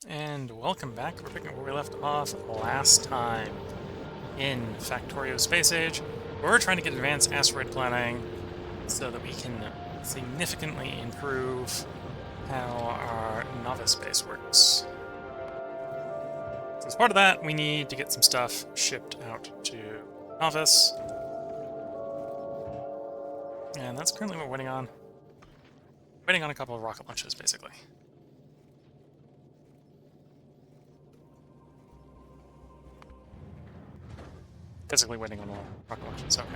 And welcome back. We're picking up where we left off last time in Factorio Space Age. We're trying to get advanced asteroid planning so that we can significantly improve how our novice base works. So as part of that, we need to get some stuff shipped out to novice. And that's currently what we're waiting on. Waiting on a couple of rocket launches, basically. Physically waiting on rocket launches, okay.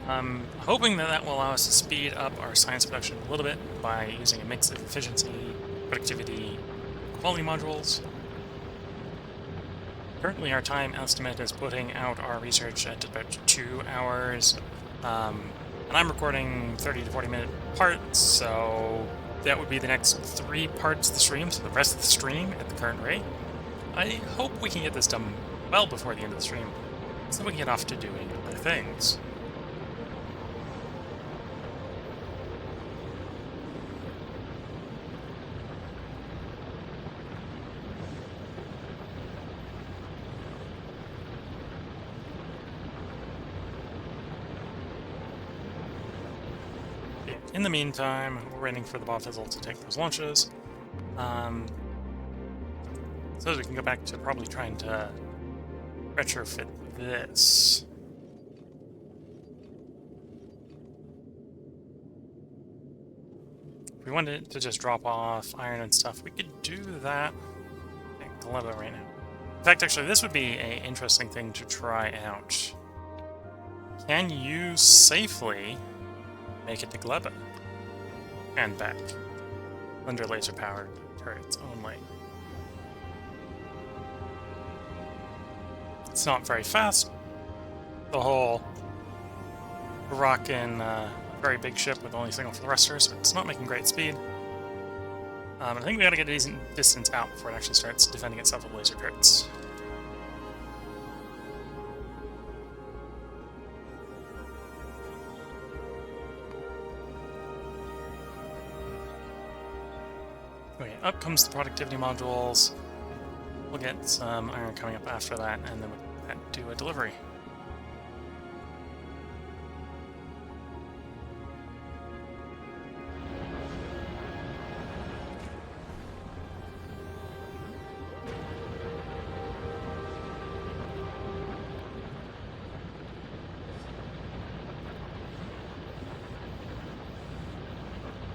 I'm hoping that that will allow us to speed up our science production a little bit by using a mix of efficiency, productivity, quality modules. Currently, our time estimate is putting out our research at about 2 hours, and I'm recording 30 to 40 minute parts, so that would be the next 3 parts of the stream, so the rest of the stream at the current rate. I hope we can get this done well before the end of the stream, so we can get off to doing other things. In the meantime, we're waiting for the Bobfizzle to take those launches. So we can go back to probably trying to retrofit this. If we wanted to just drop off iron and stuff, we could do that. Gleba right now. In fact, actually, this would be an interesting thing to try out. Can you safely make it to gleba and back under laser-powered turrets only? It's not very fast. The whole rockin' very big ship with only single thruster, so it's not making great speed. I think we gotta get a decent distance out before it actually starts defending itself with laser turrets. Okay, up comes the productivity modules. We'll get some iron coming up after that, and then we'll do a delivery.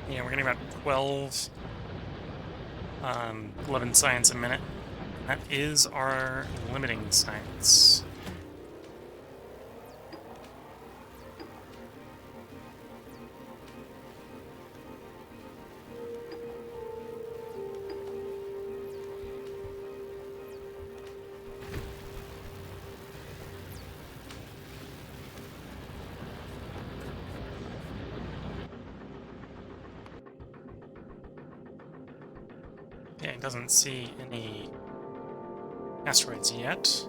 Yeah, we're getting about 12, 11 science a minute. That is our limiting science. Yeah, it doesn't see any asteroids yet.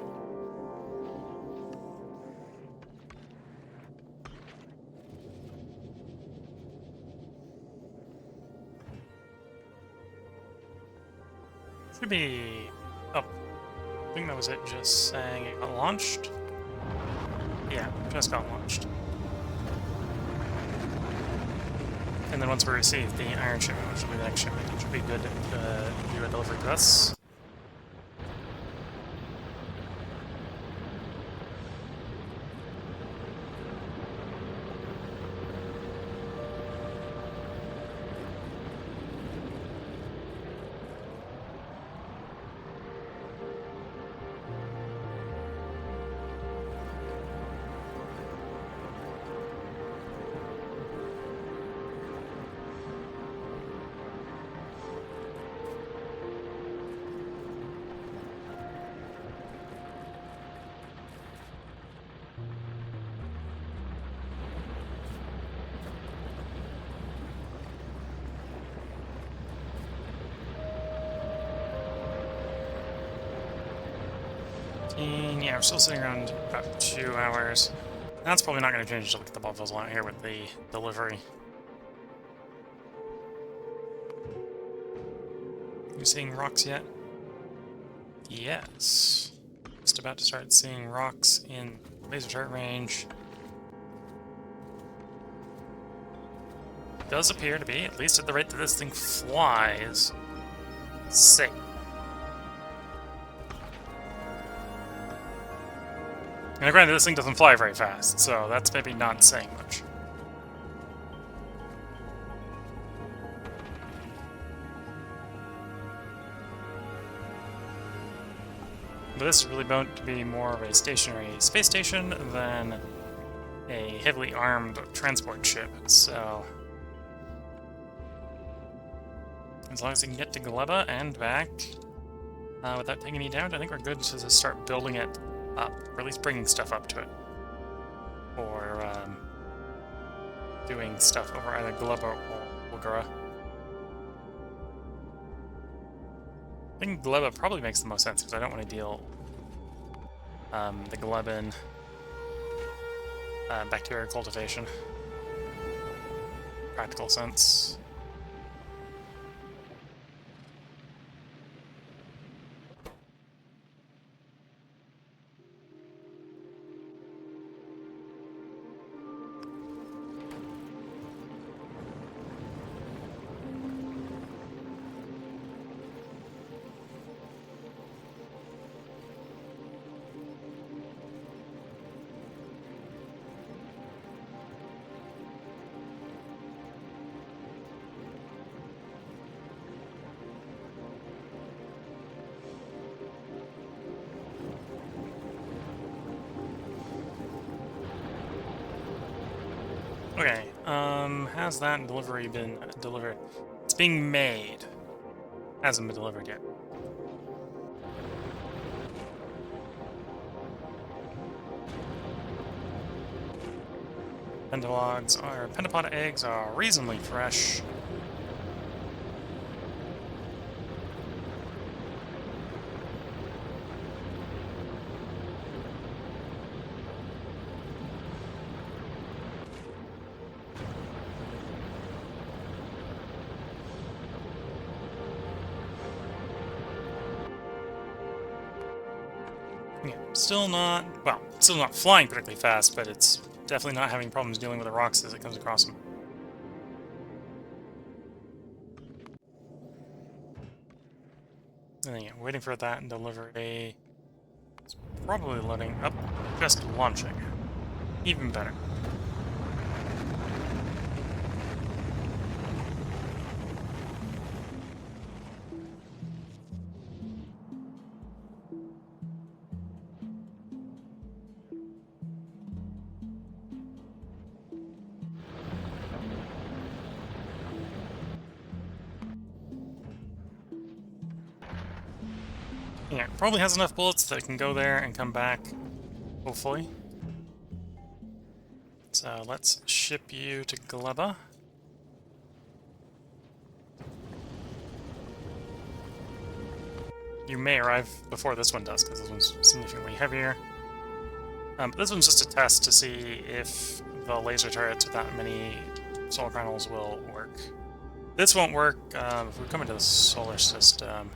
Should be up. I think that was it, just saying it got launched. Yeah, just got launched. And then once we receive the iron shipment, which will be the next shipment, it should be good to do a delivery to us. Yeah, we're still sitting around about 2 hours. That's probably not going to change until we get the Bobfizzle out here with the delivery. You seeing rocks yet? Yes. Just about to start seeing rocks in laser turret range. Does appear to be, at least at the rate that this thing flies, safe. And granted, this thing doesn't fly very fast, so that's maybe not saying much. But this is really meant to be more of a stationary space station than a heavily armed transport ship, so... as long as we can get to Gleba and back without taking any damage, I think we're good to just start building it up, or at least bringing stuff up to it. Or doing stuff over either Gleba or Bulgara. I think Gleba probably makes the most sense because I don't want to deal the Gleban bacteria cultivation. Practical sense. Okay, has that delivery been delivered? It's being made. Hasn't been delivered yet. Pentapod eggs are reasonably fresh. Yeah, still not flying particularly fast, but it's definitely not having problems dealing with the rocks as it comes across them. And then, yeah, waiting for that delivery. It's probably loading up, just launching. Even better. Yeah, probably has enough bullets that it can go there and come back, hopefully. So let's ship you to Gleba. You may arrive before this one does, because this one's significantly heavier. But this one's just a test to see if the laser turrets without many solar panels will work. This won't work if we come into the solar system.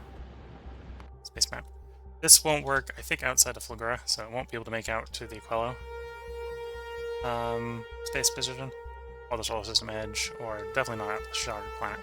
Space map. This won't work, I think, outside of Flagora, so it won't be able to make out to the Aquello. Space position, or the solar system edge, or definitely not at the Shocker planet.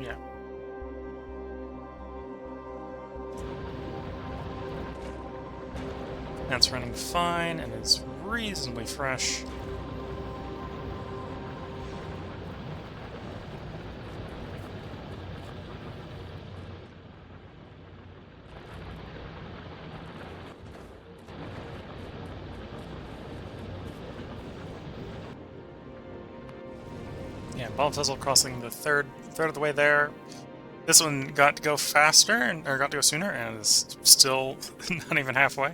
Yeah. That's running fine and is reasonably fresh. Yeah, Ball Fizzle crossing the third of the way there. This one got to go faster, or got to go sooner, and is still not even halfway.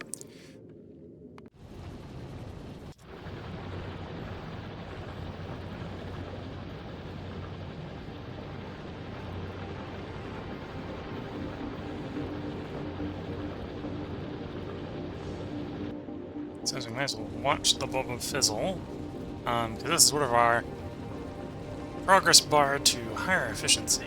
So we might as well watch the Bubble Fizzle, because this is sort of our progress bar to higher efficiency.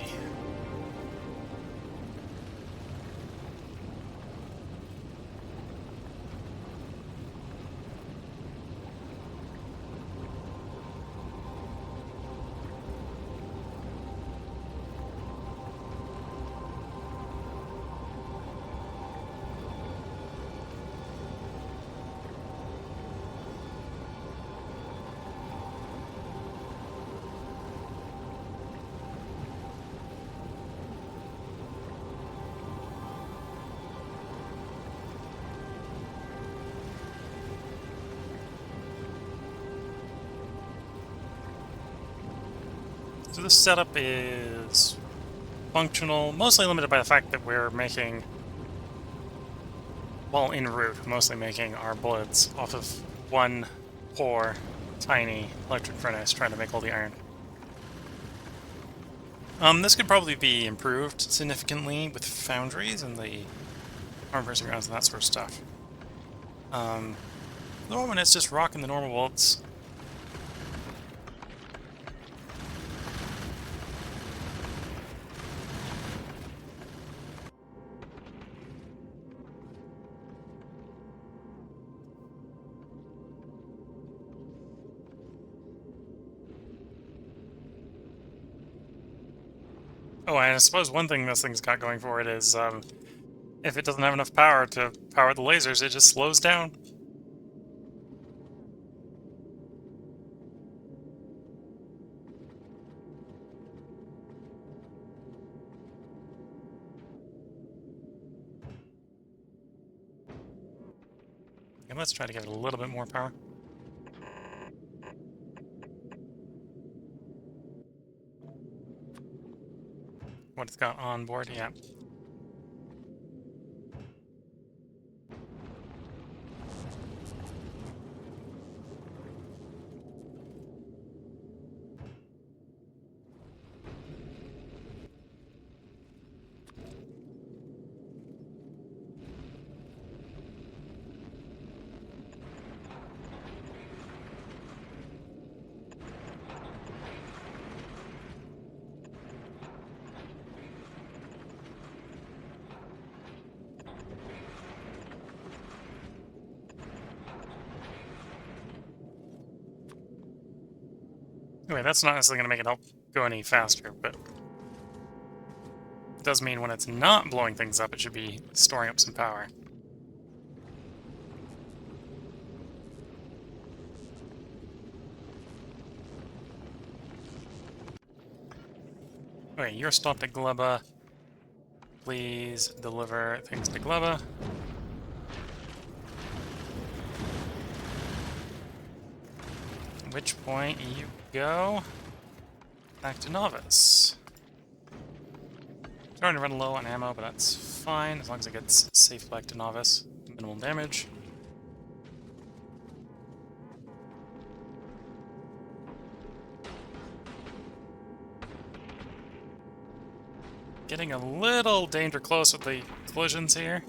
So this setup is functional, mostly limited by the fact that we're making, well, en route, mostly making our bullets off of one poor, tiny electric furnace trying to make all the iron. This could probably be improved significantly with foundries and the armor piercing rounds and that sort of stuff. At the moment it's just rocking the normal bullets. Oh, and I suppose one thing this thing's got going for it is, if it doesn't have enough power to power the lasers, it just slows down. And let's try to give it a little bit more power. What it's got on board, yeah. Anyway, that's not necessarily going to make it help go any faster, but it does mean when it's not blowing things up, it should be storing up some power. Okay, you're stopped at gleba. Please deliver things to gleba. At which point you go back to novice. Starting to run low on ammo, but that's fine as long as it gets safe back to novice. Minimal damage. Getting a little danger close with the collisions here.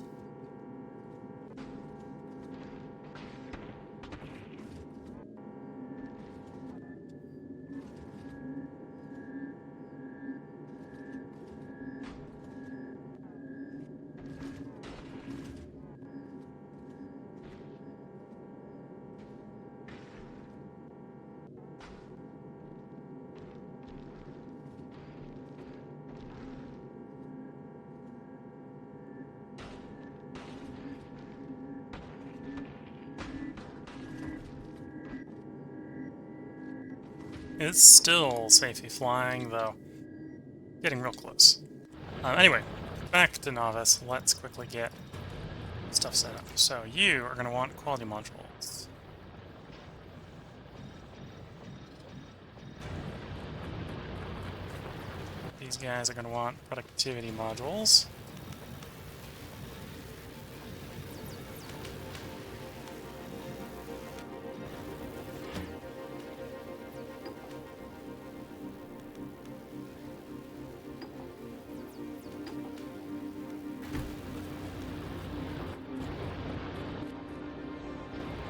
It's still safely flying, though. Getting real close. Anyway, back to novice. Let's quickly get stuff set up. So you are going to want quality modules. These guys are going to want productivity modules.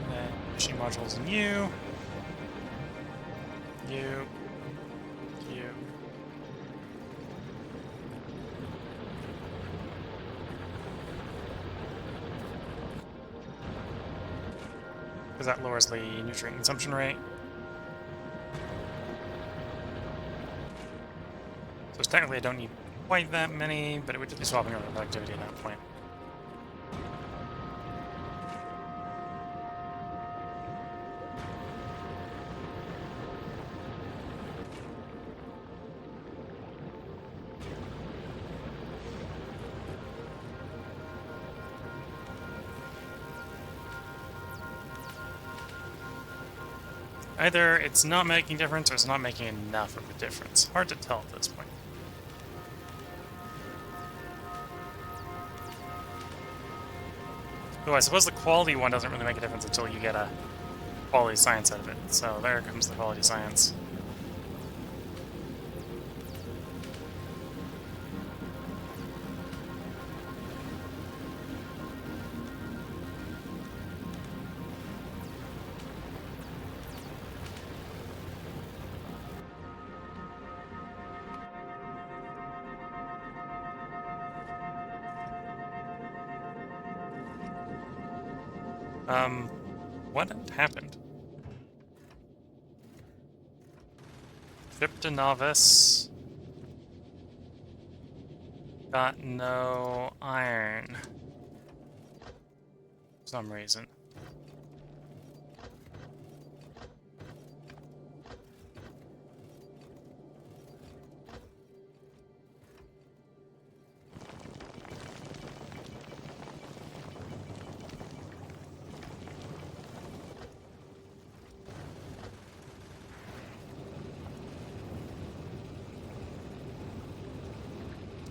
And then machine modules and you. You. Because that lowers the nutrient consumption rate. So technically I don't need quite that many, but it would just be swapping over productivity at that point. Either it's not making a difference or it's not making enough of a difference. Hard to tell at this point. Though I suppose the quality one doesn't really make a difference until you get a quality science out of it. So there comes the quality science. What happened? Trip to novice. Got no iron. For some reason.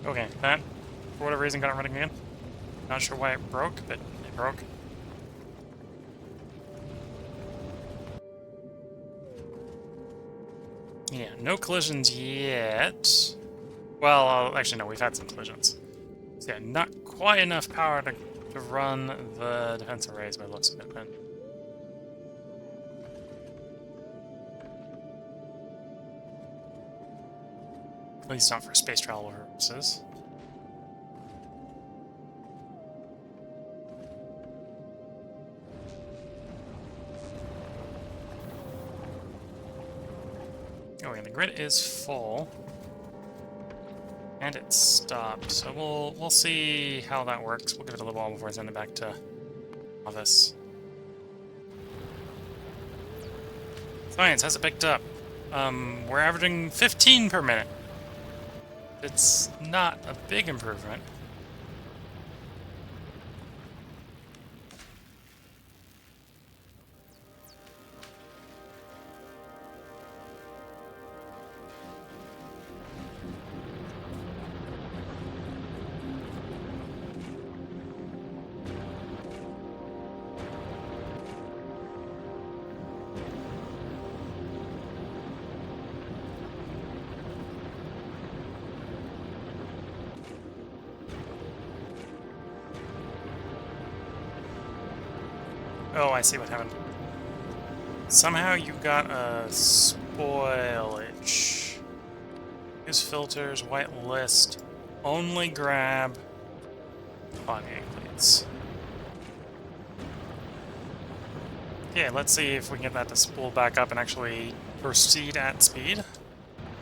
Okay, that, for whatever reason, got it running again. Not sure why it broke, but it broke. Yeah, no collisions yet. Well, actually, no, we've had some collisions. So yeah, not quite enough power to run the defensive raise by the looks of it, then. At least not for space travel purposes. Oh, and the grid is full. And it's stopped, so we'll see how that works. We'll give it a little while before I send it back to office. Science has it picked up. We're averaging 15 per minute. It's not a big improvement. Oh, I see what happened. Somehow you got a spoilage. Use filters, white list, only grab body plates. Okay, let's see if we can get that to spool back up and actually proceed at speed.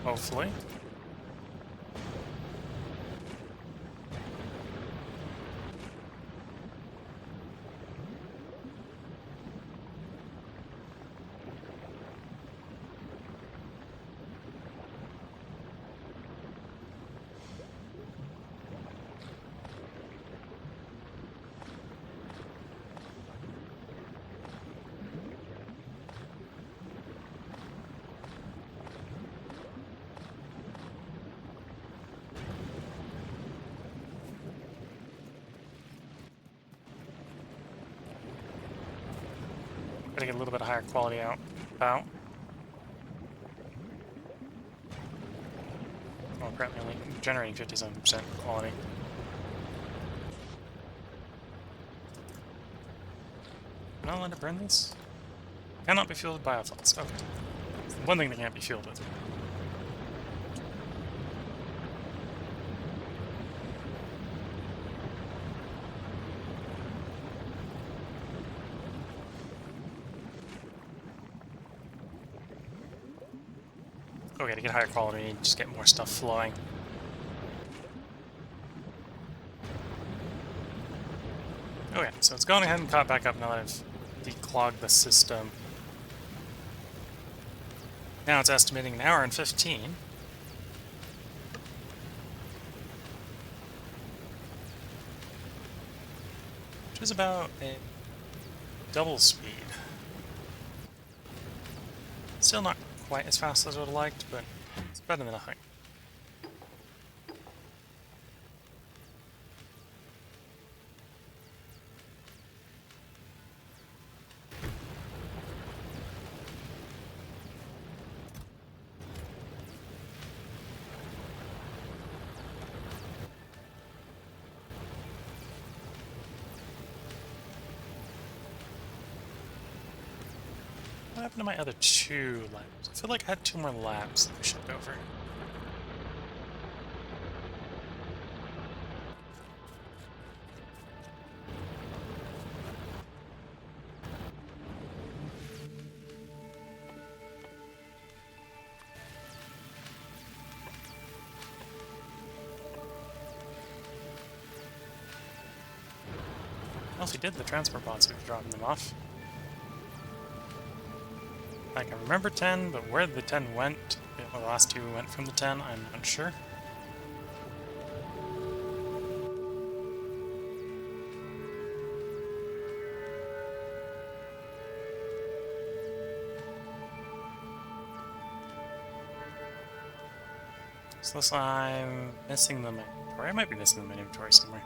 Hopefully. Try to get a little bit of higher quality out. Oh crap, I'm only generating 57% quality. Am I not allowed to burn these? Cannot be fueled with biofuels. Okay. It's the one thing they can't be fueled with. Okay, to get higher quality, you just get more stuff flowing. Okay, so it's gone ahead and caught back up now that I've declogged the system. Now it's estimating an hour and 15. Which is about a double speed. Still not quite as fast as I would have liked, but it's better than nothing. What happened to my other 2 labs? I feel like I had 2 more labs that I shipped over. Well, if he did, the transport bots would be dropping them off. I can remember 10, but where the 10 went, the last 2 went from the 10, I'm not sure. So this I'm missing them in my inventory. I might be missing them in my inventory somewhere.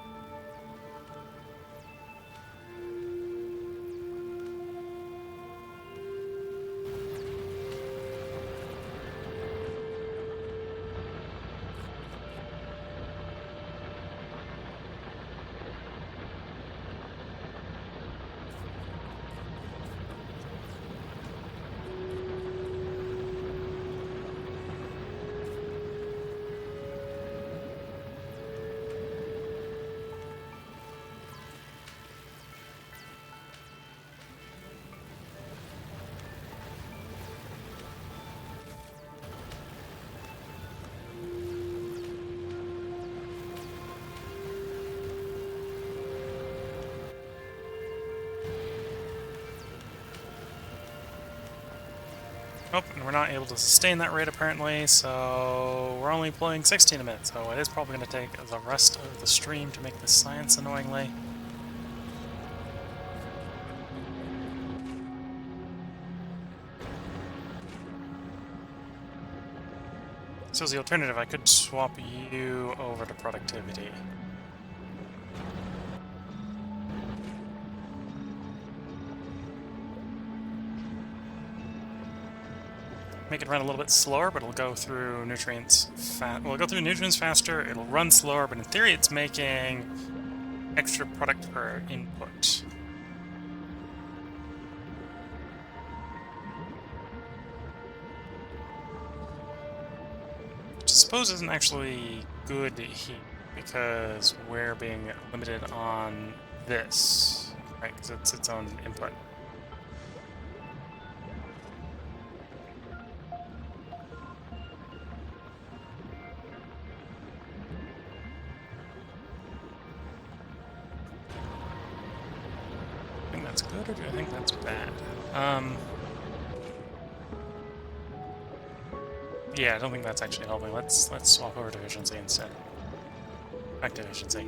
Oh, and we're not able to sustain that rate apparently, so we're only pulling 16 a minute, so it is probably going to take the rest of the stream to make this science annoyingly. So as the alternative, I could swap you over to productivity. Make it run a little bit slower, but it'll go through nutrients it'll go through nutrients faster, it'll run slower, but in theory it's making extra product per input. Which I suppose isn't actually good here, because we're being limited on this, right, because it's its own input. That's good, or do I think that's bad? Yeah, I don't think that's actually helping. Let's swap over to efficiency instead. Back to efficiency.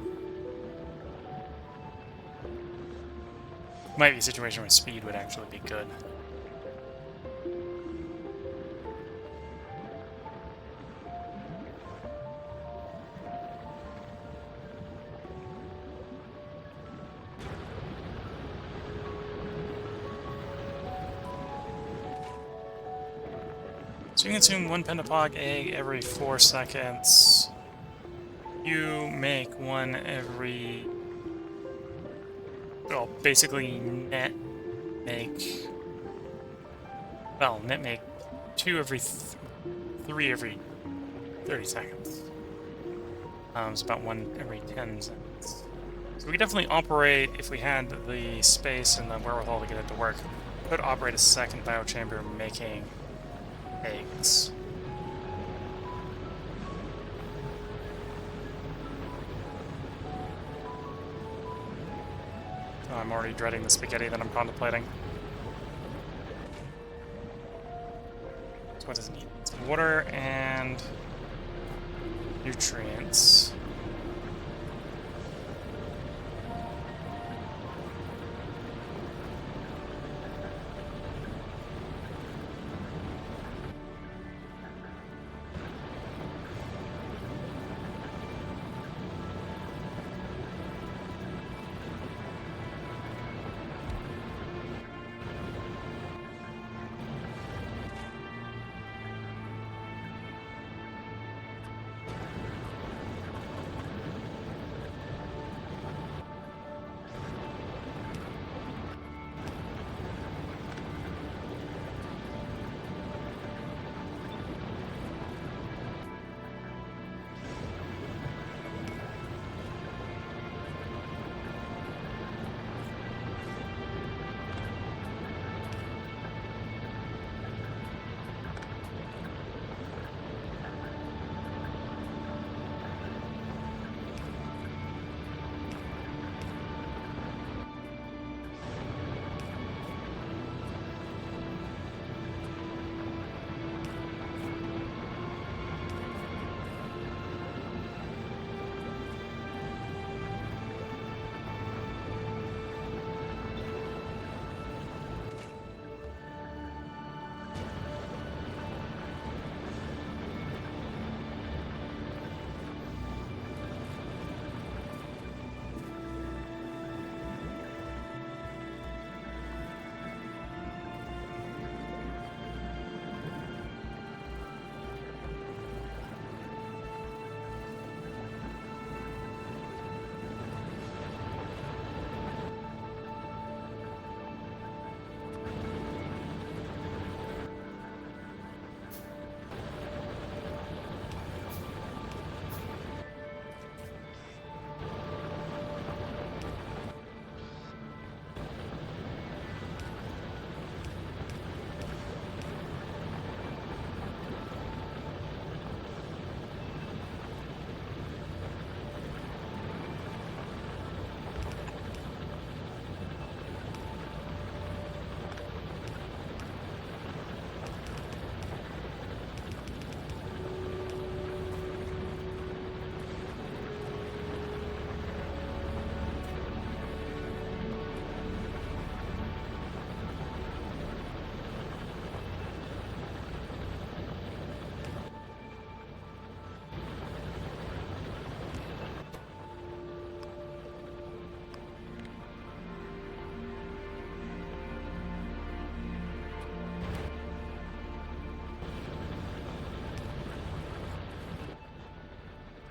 Might be a situation where speed would actually be good. So you consume 1 pentapog egg every 4 seconds. You make one every... Well, basically net make... Well, net make 2 every... 3 every 30 seconds. It's about 1 every 10 seconds. So we could definitely operate, if we had the space and the wherewithal to get it to work, could operate a second biochamber making eggs. Oh, I'm already dreading the spaghetti that I'm contemplating. So what does it need? It's water and nutrients.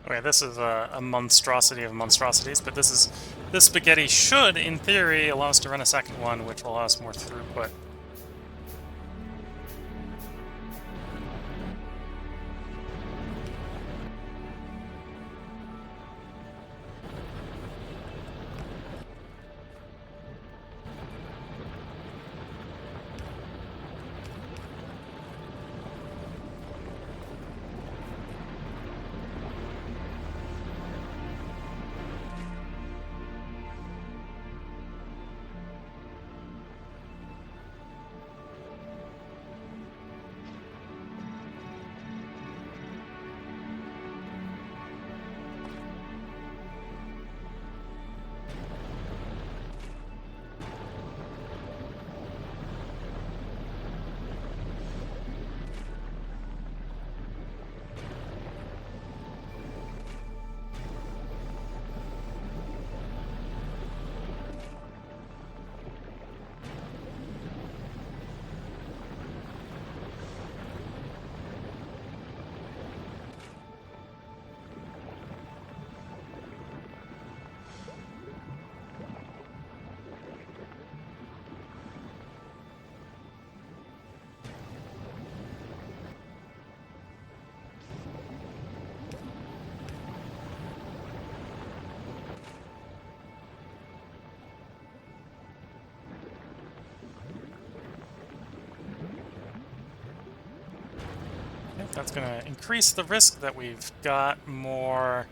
Okay, this is a monstrosity of monstrosities, but this spaghetti should, in theory, allow us to run a second one, which will allow us more throughput. That's going to increase the risk that we've got more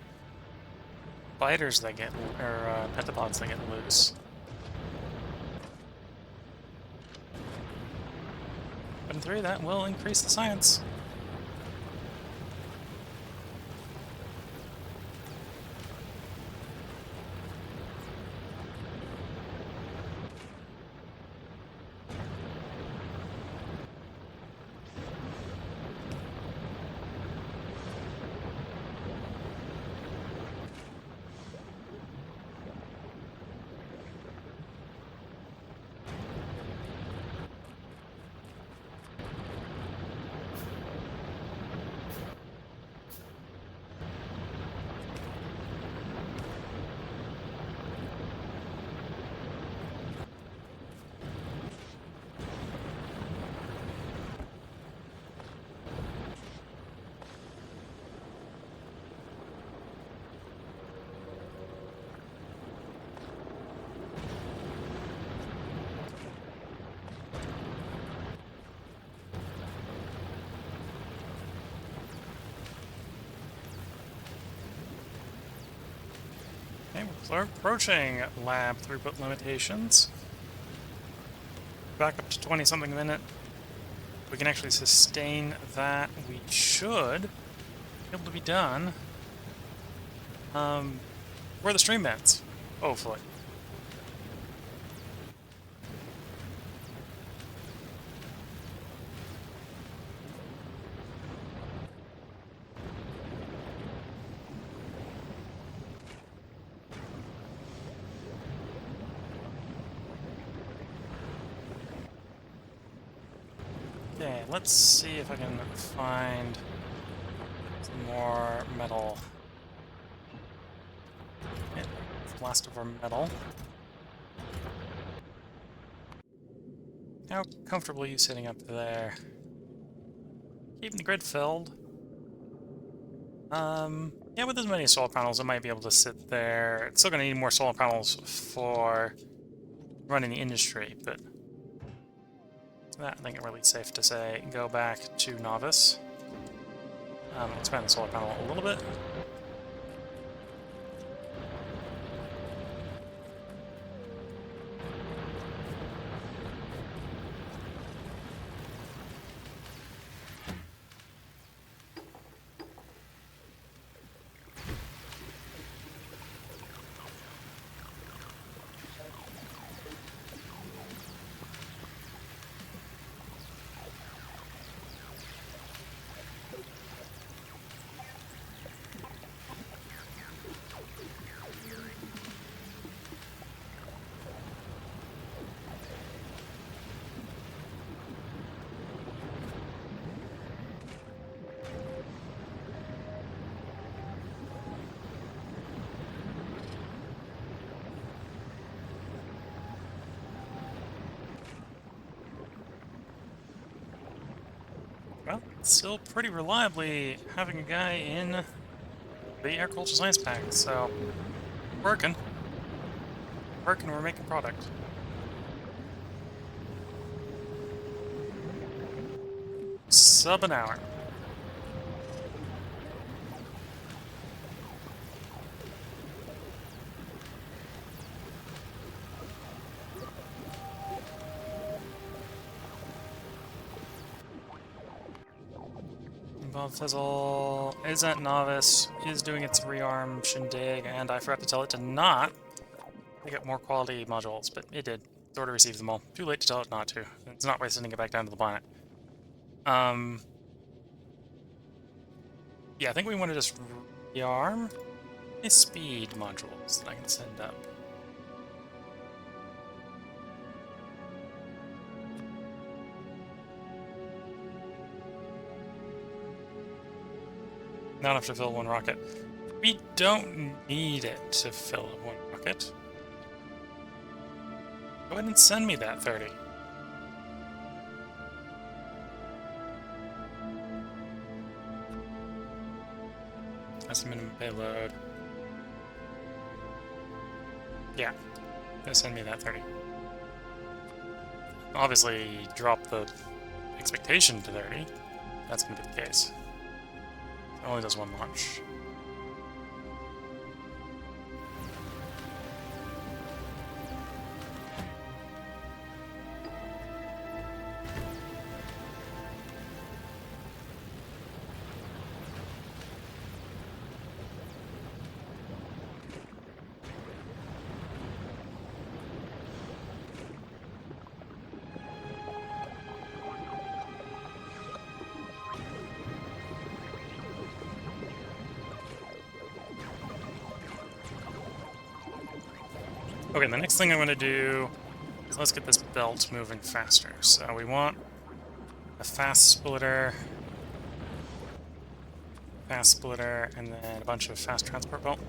spiders that get, or petapods that get loose. But in theory, that will increase the science. Okay, we're approaching lab throughput limitations. Back up to 20-something a minute. We can actually sustain that. We should be able to be done. Where are the stream vents? Hopefully. Okay, let's see if I can find some more metal. Okay, last of our metal. How comfortable are you sitting up there? Keeping the grid filled. Yeah, with as many solar panels, I might be able to sit there. It's still going to need more solar panels for running the industry, but that I think it's really safe to say go back to novice. Expand the solar panel a little bit. Well, still pretty reliably having a guy in the agricultural science pack, so working. Working, we're making product. Sub an hour. Bob Fizzle is at novice, is doing its rearm shindig, and I forgot to tell it to not pick up more quality modules, but it did. It's already received them all. Too late to tell it not to. It's not worth sending it back down to the planet. Yeah, I think we want to just rearm the speed modules that I can send up. Not enough to fill one rocket. We don't need it to fill one rocket. Go ahead and send me that 30. That's the minimum payload. Yeah, just send me that 30. Obviously, drop the expectation to 30. That's going to be the case. only does one launch. Okay, the next thing I'm going to do is let's get this belt moving faster. So we want a fast splitter, and then a bunch of fast transport belt.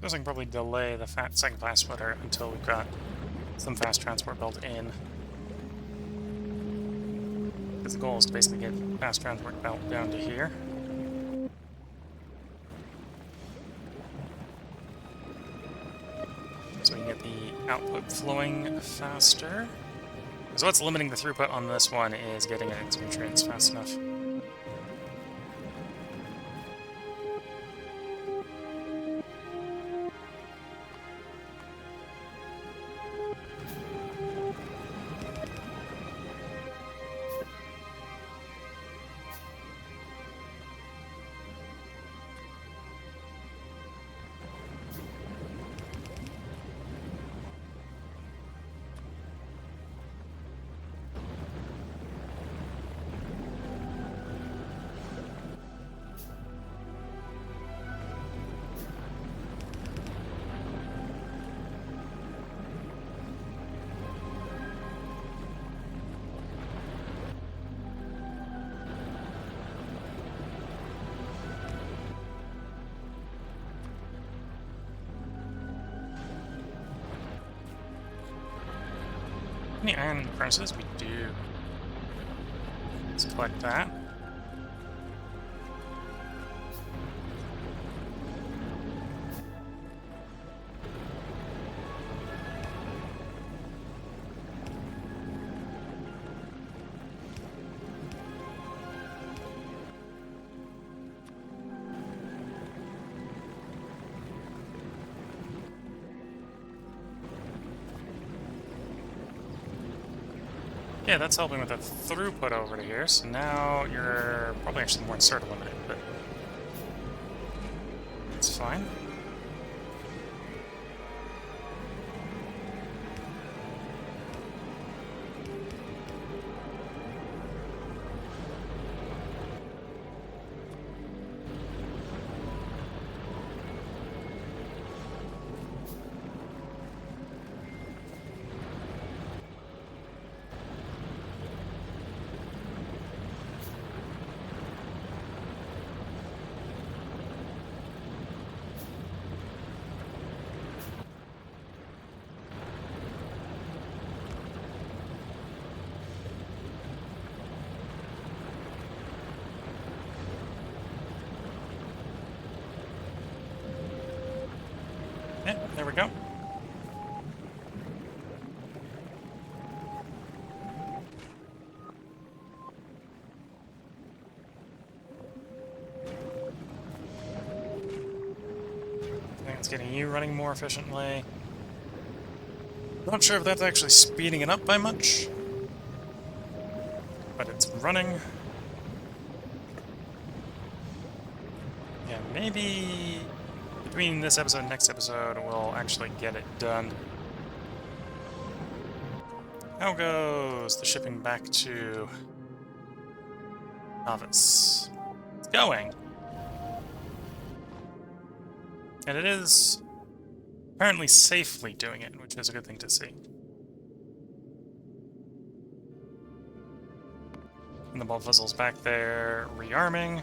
So I can probably delay the second fast splitter until we've got some fast transport belt in. Because the goal is to basically get fast transport belt down to here. So we can get the output flowing faster. So what's limiting the throughput on this one is getting it its nutrients fast enough. Any iron furnaces? We do. Let's collect that. Yeah, that's helping with the throughput over to here, so now you're probably actually more insert limited, but it's fine. Yeah, there we go. I think it's getting you running more efficiently. Not sure if that's actually speeding it up by much, but it's running. Yeah, maybe between this episode and next episode, we'll actually get it done. How goes the shipping back to Novice? It's going. And it is apparently safely doing it, which is a good thing to see. And the bulb fizzle's back there rearming.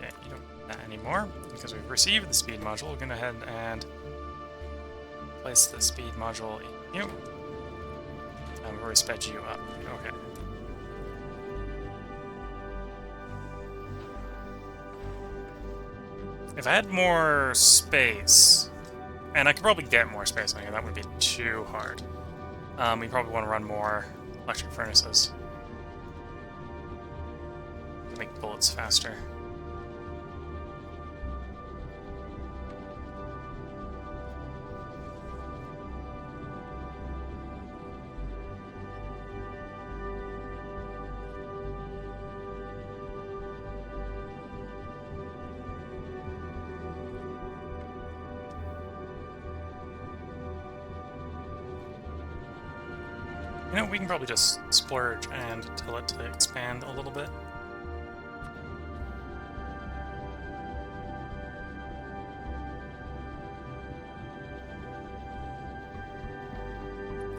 Yeah, you don't need that anymore because we've received the speed module. We're going to go ahead and place the speed module in you. And we've already sped you up. Okay. If I had more space, and I could probably get more space on here, that wouldn't be too hard. We probably want to run more electric furnaces to make bullets faster. You know, we can probably just splurge and tell it to expand a little bit.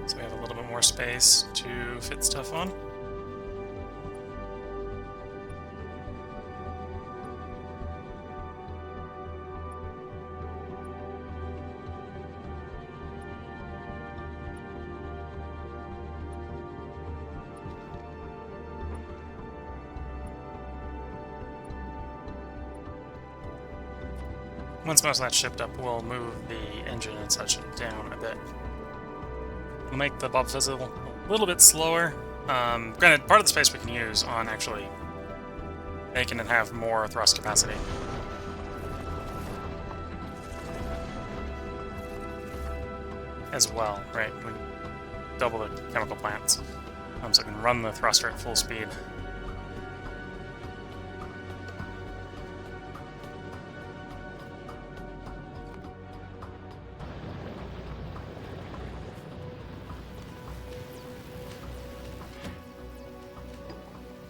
So we have a little bit more space to fit stuff on. Once most of that's shipped up, we'll move the engine and such down a bit. We'll make the bulb fizzle a little bit slower. Granted, part of the space we can use on actually making it have more thrust capacity. As well, right? We double the chemical plants. So we can run the thruster at full speed.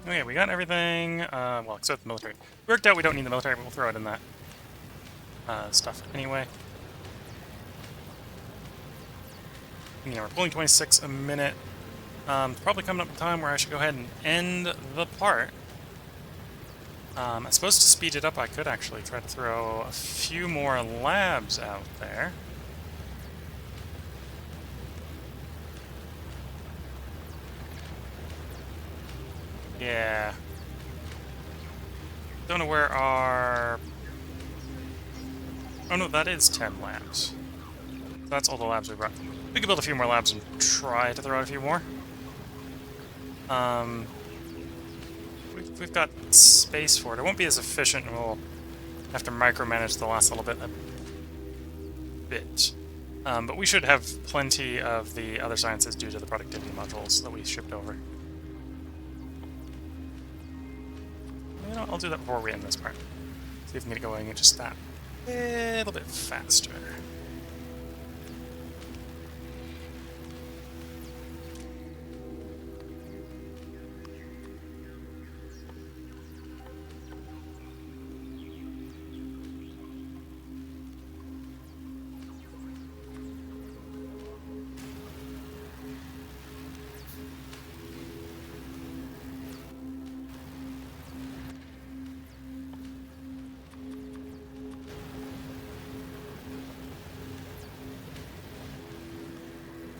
Okay, we got everything, well, except the military. Worked out we don't need the military, but we'll throw it in that stuff anyway. Yeah, we're pulling 26 a minute. Probably coming up a time where I should go ahead and end the part. I suppose to speed it up, I could actually try to throw a few more labs out there. Yeah. Don't know where our... Oh no, that is 10 labs. That's all the labs we brought. We could build a few more labs and try to throw out a few more. We've got space for it. It won't be as efficient, and we'll have to micromanage the last little bit a bit. But we should have plenty of the other sciences due to the productivity modules that we shipped over. You know, I'll do that before we end this part. See if we can get it going just that little bit faster.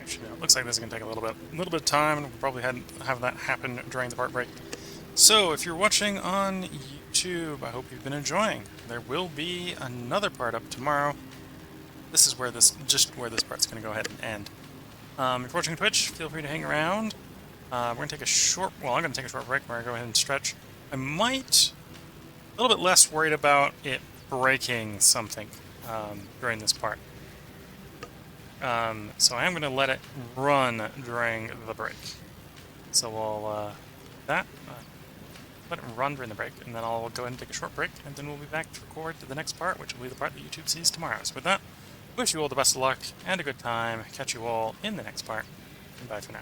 It looks like this is going to take a little bit of time, and we'll probably have that happen during the part break. So, if you're watching on YouTube, I hope you've been enjoying. There will be another part up tomorrow. This is where just where this part's going to go ahead and end. If you're watching Twitch, feel free to hang around. We're going to take a short, well, I'm going to take a short break. We're going to go ahead and stretch. I might, a little bit less worried about it breaking something during this part. So I am going to let it run during the break. So we'll let it run during the break, and then I'll go ahead and take a short break, and then we'll be back to record the next part, which will be the part that YouTube sees tomorrow. So with that, wish you all the best of luck and a good time. Catch you all in the next part, and bye for now.